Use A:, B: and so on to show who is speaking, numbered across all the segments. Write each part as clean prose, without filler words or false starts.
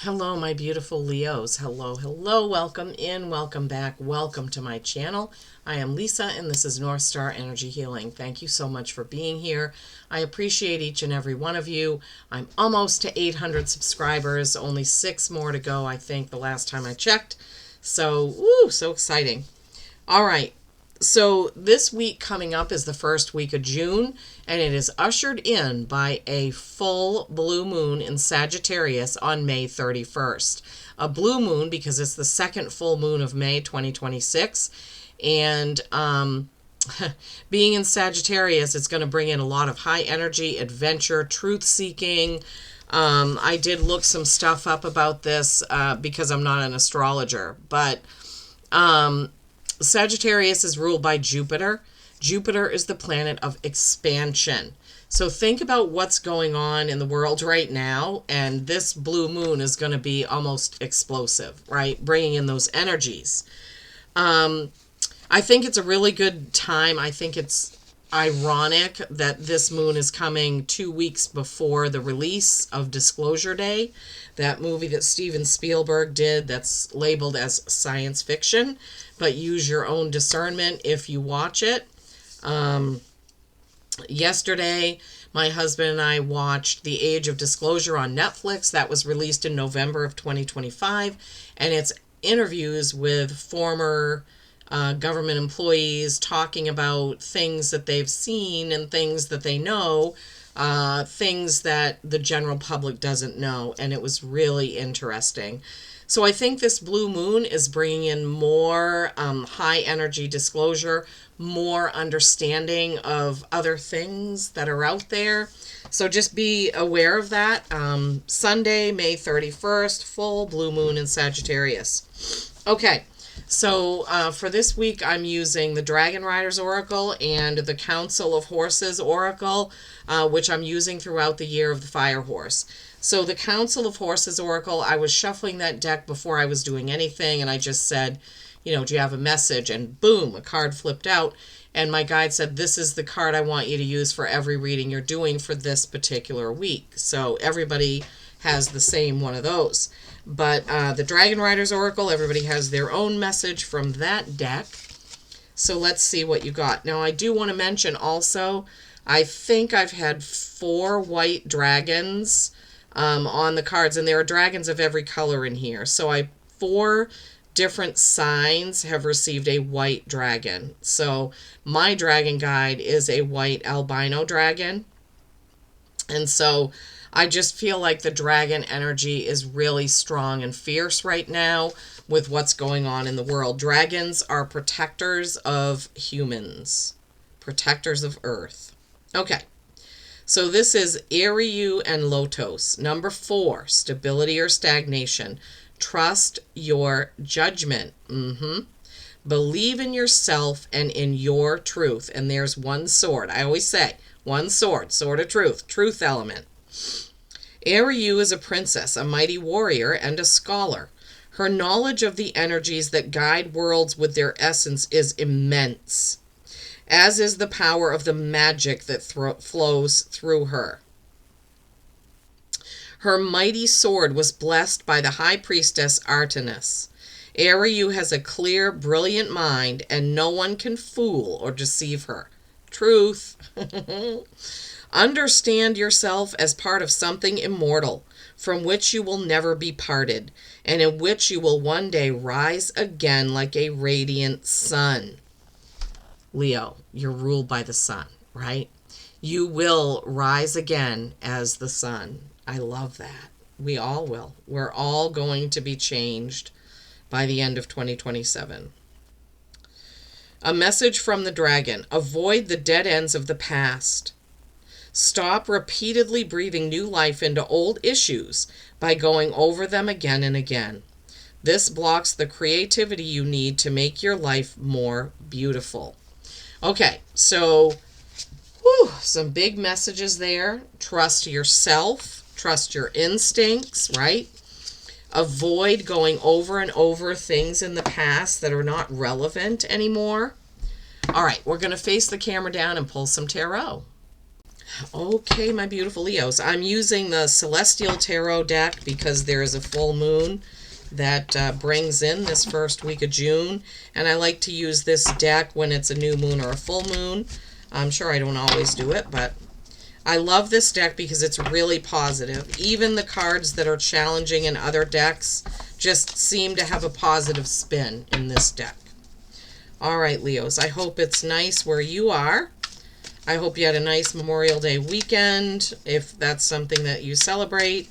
A: Hello, my beautiful Leos. Hello, hello. Welcome in, welcome back, welcome to my channel. I am Lisa, and this is North Star Energy Healing. Thank you so much for being here. I appreciate each and every one of you. I'm almost to 800 subscribers, only 6 more to go, I think, the last time I checked. So, woo, so exciting. All right. So this week coming up is the first week of June, and it is ushered in by a full blue moon in Sagittarius on May 31st. A blue moon because it's the second full moon of May 2026, and being in Sagittarius, it's going to bring in a lot of high energy, adventure, truth-seeking. I did look some stuff up about this because I'm not an astrologer, but Sagittarius is ruled by Jupiter. Jupiter is the planet of expansion. So think about what's going on in the world right now, and this blue moon is going to be almost explosive, right? Bringing in those energies. I think it's a really good time. I think it's ironic that this moon is coming 2 weeks before the release of Disclosure Day, that movie that Steven Spielberg did that's labeled as science fiction, but use your own discernment if you watch it. Yesterday, my husband and I watched The Age of Disclosure on Netflix. That was released in November of 2025, and it's interviews with former government employees talking about things that they've seen and things that they know, things that the general public doesn't know, and it was really interesting. So I think this blue moon is bringing in more high energy disclosure, more understanding of other things that are out there. So just be aware of that. Sunday, May 31st, full blue moon in Sagittarius. Okay. So for this week, I'm using the Dragon Riders Oracle and the Council of Horses Oracle, which I'm using throughout the year of the Fire Horse. So the Council of Horses Oracle, I was shuffling that deck before I was doing anything, and I just said, you know, do you have a message? And boom, a card flipped out, and my guide said, this is the card I want you to use for every reading you're doing for this particular week. So everybody has the same one of those. But the Dragon Riders Oracle, everybody has their own message from that deck. So let's see what you got. Now, I do want to mention also, I think I've had 4 white dragons on the cards, and there are dragons of every color in here. So 4 different signs have received a white dragon. So my dragon guide is a white albino dragon. And so I just feel like the dragon energy is really strong and fierce right now with what's going on in the world. Dragons are protectors of humans, protectors of Earth. Okay, so this is Iriu and Lotos. Number 4, stability or stagnation. Trust your judgment. Believe in yourself and in your truth. And there's one sword. I always say, one sword, sword of truth, truth element. Iriu is a princess, a mighty warrior, and a scholar. Her knowledge of the energies that guide worlds with their essence is immense, as is the power of the magic that flows through her. Her mighty sword was blessed by the high priestess Artemis. Iriu has a clear, brilliant mind, and no one can fool or deceive her. Truth. Understand yourself as part of something immortal, from which you will never be parted, and in which you will one day rise again like a radiant sun. Leo, you're ruled by the sun, right? You will rise again as the sun. I love that. We all will. We're all going to be changed by the end of 2027. A message from the dragon. Avoid the dead ends of the past. Stop repeatedly breathing new life into old issues by going over them again and again. This blocks the creativity you need to make your life more beautiful. Okay, so some big messages there. Trust yourself. Trust your instincts, right? Avoid going over and over things in the past that are not relevant anymore. All right, we're going to face the camera down and pull some tarot. Okay, my beautiful Leos. I'm using the Celestial Tarot deck because there is a full moon that brings in this first week of June. And I like to use this deck when it's a new moon or a full moon. I'm sure I don't always do it, but I love this deck because it's really positive. Even the cards that are challenging in other decks just seem to have a positive spin in this deck. All right, Leos, I hope it's nice where you are. I hope you had a nice Memorial Day weekend, if that's something that you celebrate.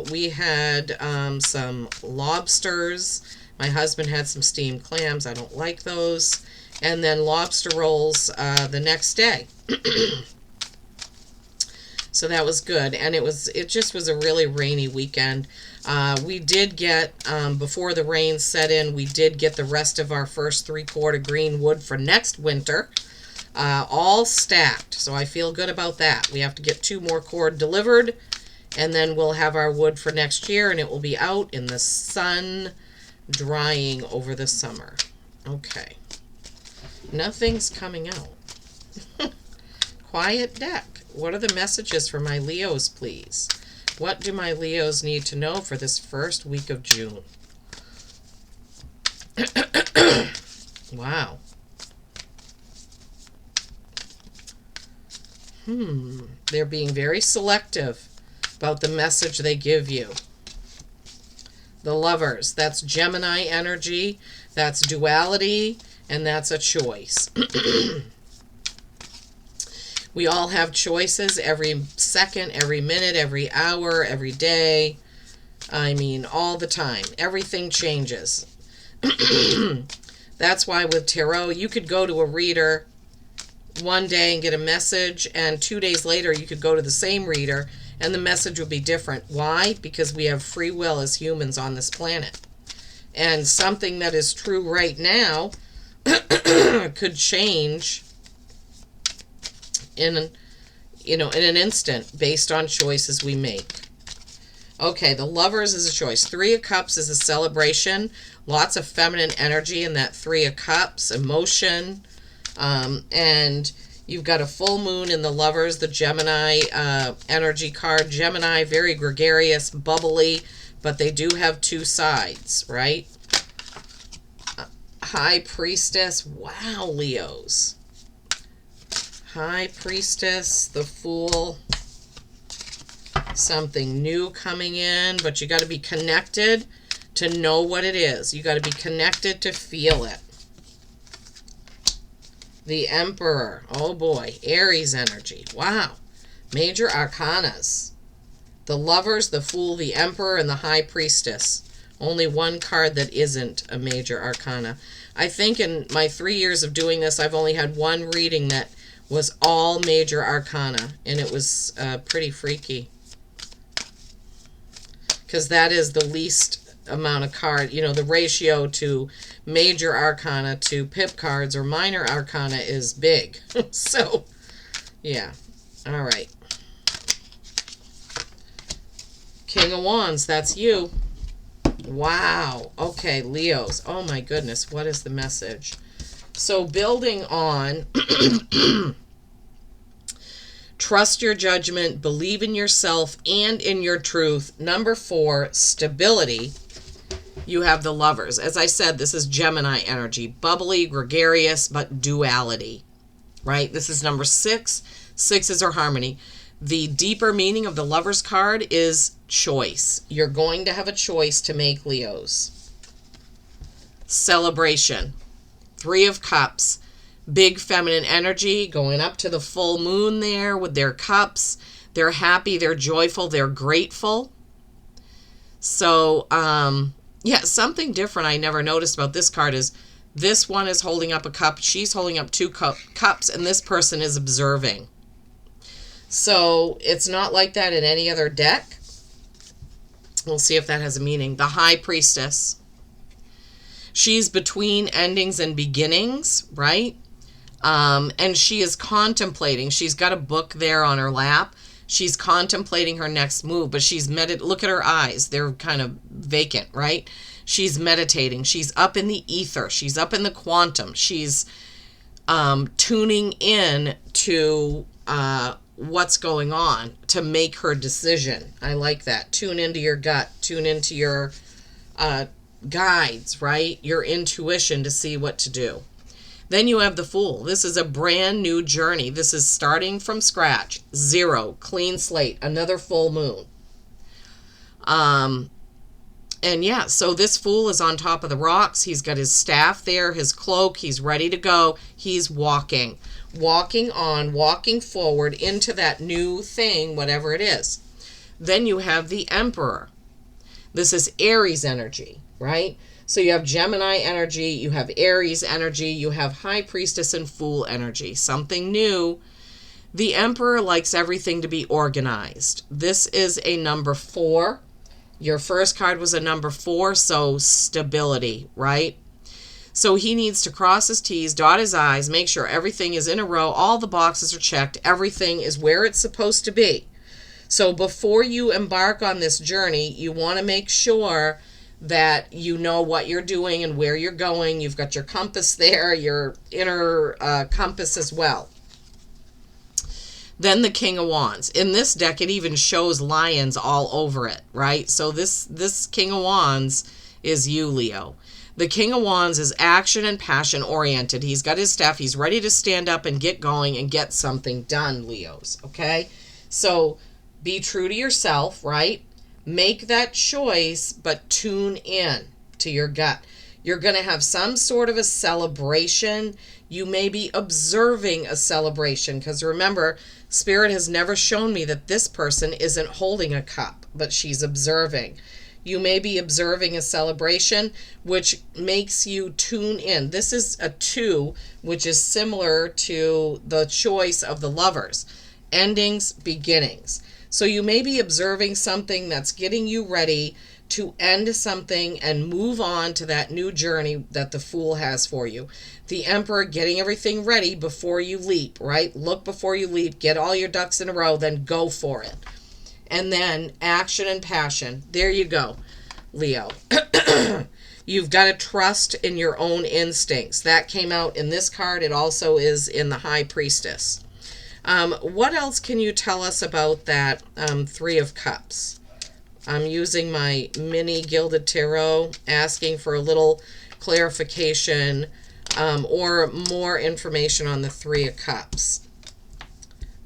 A: We had some lobsters. My husband had some steamed clams. I don't like those. And then lobster rolls the next day. So that was good. And it just was a really rainy weekend. We did get, before the rain set in, we did get the rest of our first 3/4 green wood for next winter. All stacked, so I feel good about that. We have to get 2 more cord delivered, and then we'll have our wood for next year, and it will be out in the sun, drying over the summer. Okay. Nothing's coming out. Quiet deck. What are the messages for my Leos, please? What do my Leos need to know for this first week of June? Wow. They're being very selective about the message they give you. The Lovers, that's Gemini energy, that's duality, and that's a choice. We all have choices every second, every minute, every hour, every day. I mean, all the time. Everything changes. That's why with tarot, you could go to a reader one day and get a message, and 2 days later you could go to the same reader and the message would be different. Why? Because we have free will as humans on this planet. And something that is true right now could change in an instant based on choices we make. Okay, the Lovers is a choice. 3 of Cups is a celebration. Lots of feminine energy in that 3 of Cups, emotion. And you've got a full moon in the Lovers, the Gemini energy card. Gemini, very gregarious, bubbly, but they do have 2 sides, right? High Priestess. Wow, Leos. High Priestess, the Fool. Something new coming in, but you got to be connected to know what it is. You got to be connected to feel it. The Emperor. Oh boy. Aries energy. Wow. Major arcanas. The Lovers, the Fool, the Emperor, and the High Priestess. Only one card that isn't a major arcana. I think in my 3 years of doing this, I've only had one reading that was all major arcana, and it was pretty freaky. Because that is the least amount of card, the ratio to major arcana to pip cards or minor arcana is big. So, yeah. All right. King of Wands, that's you. Wow. Okay, Leos. Oh my goodness, what is the message? So building on trust your judgment, believe in yourself and in your truth. Number 4, stability. You have the Lovers. As I said, this is Gemini energy. Bubbly, gregarious, but duality. Right? This is number 6. 6 is our harmony. The deeper meaning of the Lovers card is choice. You're going to have a choice to make, Leos. Celebration. 3 of Cups. Big feminine energy going up to the full moon there with their cups. They're happy, they're joyful, they're grateful. So, yeah, something different I never noticed about this card is this one is holding up a cup, she's holding up 2 cups, and this person is observing. So it's not like that in any other deck. We'll see if that has a meaning. The High Priestess. She's between endings and beginnings, right? And she is contemplating. She's got a book there on her lap. She's contemplating her next move, but look at her eyes. They're kind of vacant, right? She's meditating. She's up in the ether. She's up in the quantum. She's tuning in to what's going on to make her decision. I like that. Tune into your gut, tune into your guides, right? Your intuition to see what to do. Then you have the Fool. This is a brand new journey. This is starting from scratch, zero, clean slate, another full moon. And yeah, so this Fool is on top of the rocks. He's got his staff there, his cloak. He's ready to go. He's walking on, walking forward into that new thing, whatever it is. Then you have the Emperor. This is Aries energy, right? So you have Gemini energy, you have Aries energy, you have High Priestess and Fool energy. Something new. The Emperor likes everything to be organized. This is a number 4. Your first card was a number 4, so stability, right? So he needs to cross his T's, dot his I's, make sure everything is in a row, all the boxes are checked, everything is where it's supposed to be. So before you embark on this journey, you want to make sure that you know what you're doing and where you're going. You've got your compass there, your inner compass as well. Then the King of Wands. In this deck, it even shows lions all over it, right? So this King of Wands is you, Leo. The King of Wands is action and passion oriented. He's got his staff. He's ready to stand up and get going and get something done, Leos, okay? So be true to yourself, right? Make that choice, but tune in to your gut. You're going to have some sort of a celebration. You may be observing a celebration, because remember, Spirit has never shown me that this person isn't holding a cup, but she's observing. You may be observing a celebration, which makes you tune in. This is a 2, which is similar to the choice of the Lovers. Endings, beginnings. So you may be observing something that's getting you ready to end something and move on to that new journey that the Fool has for you. The Emperor getting everything ready before you leap, right? Look before you leap, get all your ducks in a row, then go for it. And then action and passion. There you go, Leo. You've got to trust in your own instincts. That came out in this card. It also is in the High Priestess. What else can you tell us about that 3 of Cups? I'm using my mini Gilded Tarot, asking for a little clarification or more information on the 3 of Cups.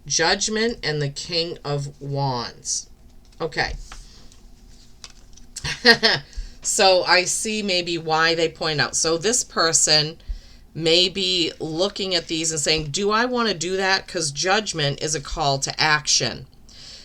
A: Judgment and the King of Wands. Okay. So I see maybe why they point out. So this person may be looking at these and saying, do I want to do that? Because judgment is a call to action.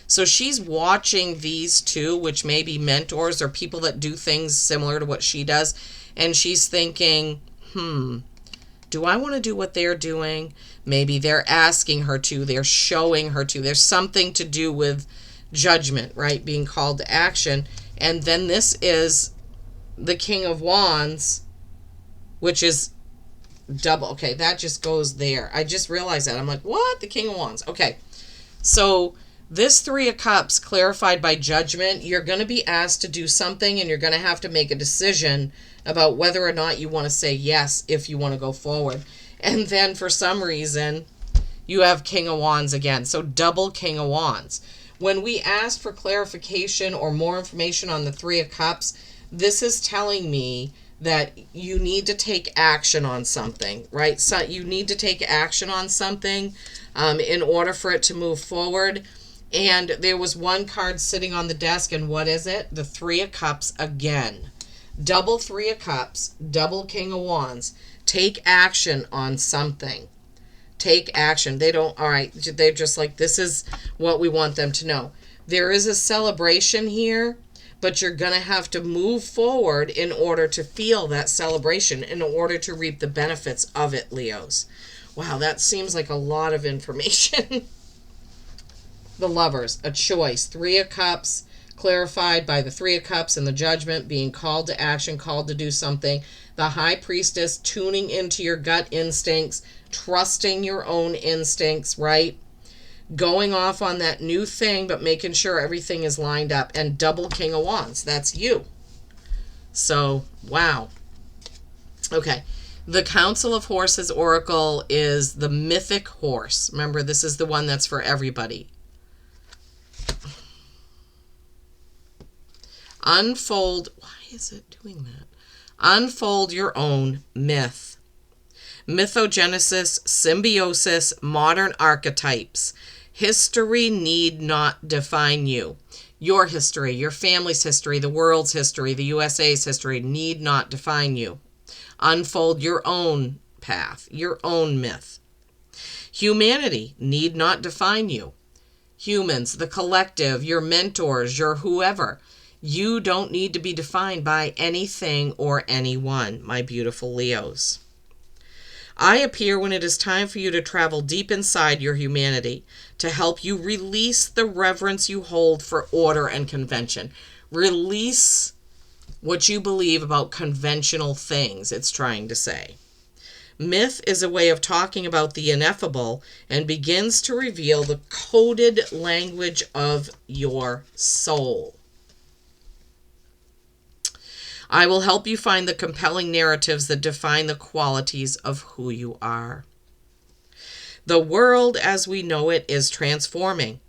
A: So she's watching these 2, which may be mentors or people that do things similar to what she does. And she's thinking, do I want to do what they're doing? Maybe they're asking her to, they're showing her to. There's something to do with judgment, right? Being called to action. And then this is the King of Wands, which is double. Okay, that just goes there. I just realized that. I'm like, what? The King of Wands. Okay, so this 3 of Cups clarified by judgment, you're going to be asked to do something and you're going to have to make a decision about whether or not you want to say yes if you want to go forward. And then for some reason, you have King of Wands again. So double King of Wands. When we asked for clarification or more information on the 3 of Cups, this is telling me that you need to take action on something, right? So you need to take action on something in order for it to move forward. And there was one card sitting on the desk, and what is it? The 3 of Cups again. Double 3 of Cups, double King of Wands. Take action on something. Take action. They don't, all right, they're just like, this is what we want them to know. There is a celebration here, but you're going to have to move forward in order to feel that celebration, in order to reap the benefits of it, Leos. Wow, that seems like a lot of information. The Lovers, a choice. 3 of Cups, clarified by the 3 of Cups and the Judgment, being called to action, called to do something. The High Priestess, tuning into your gut instincts, trusting your own instincts, right? Going off on that new thing, but making sure everything is lined up. And double King of Wands, that's you. So, wow. Okay. The Council of Horses Oracle is the mythic horse. Remember, this is the one that's for everybody. Unfold. Why is it doing that? Unfold your own myth. Mythogenesis, symbiosis, modern archetypes. History need not define you. Your history, your family's history, the world's history, the USA's history need not define you. Unfold your own path, your own myth. Humanity need not define you. Humans, the collective, your mentors, your whoever. You don't need to be defined by anything or anyone, my beautiful Leos. I appear when it is time for you to travel deep inside your humanity to help you release the reverence you hold for order and convention. Release what you believe about conventional things, it's trying to say. Myth is a way of talking about the ineffable and begins to reveal the coded language of your soul. I will help you find the compelling narratives that define the qualities of who you are. The world as we know it is transforming.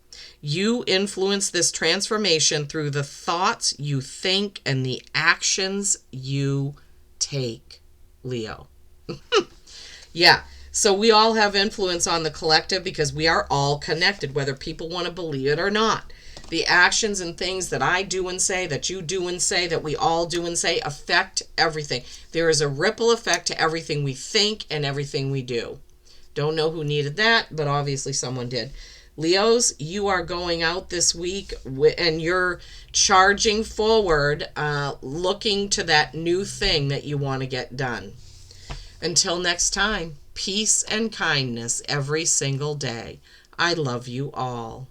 A: You influence this transformation through the thoughts you think and the actions you take, Leo. Yeah, so we all have influence on the collective because we are all connected, whether people want to believe it or not. The actions and things that I do and say, that you do and say, that we all do and say affect everything. There is a ripple effect to everything we think and everything we do. Don't know who needed that, but obviously someone did. Leos, you are going out this week and you're charging forward, looking to that new thing that you want to get done. Until next time, peace and kindness every single day. I love you all.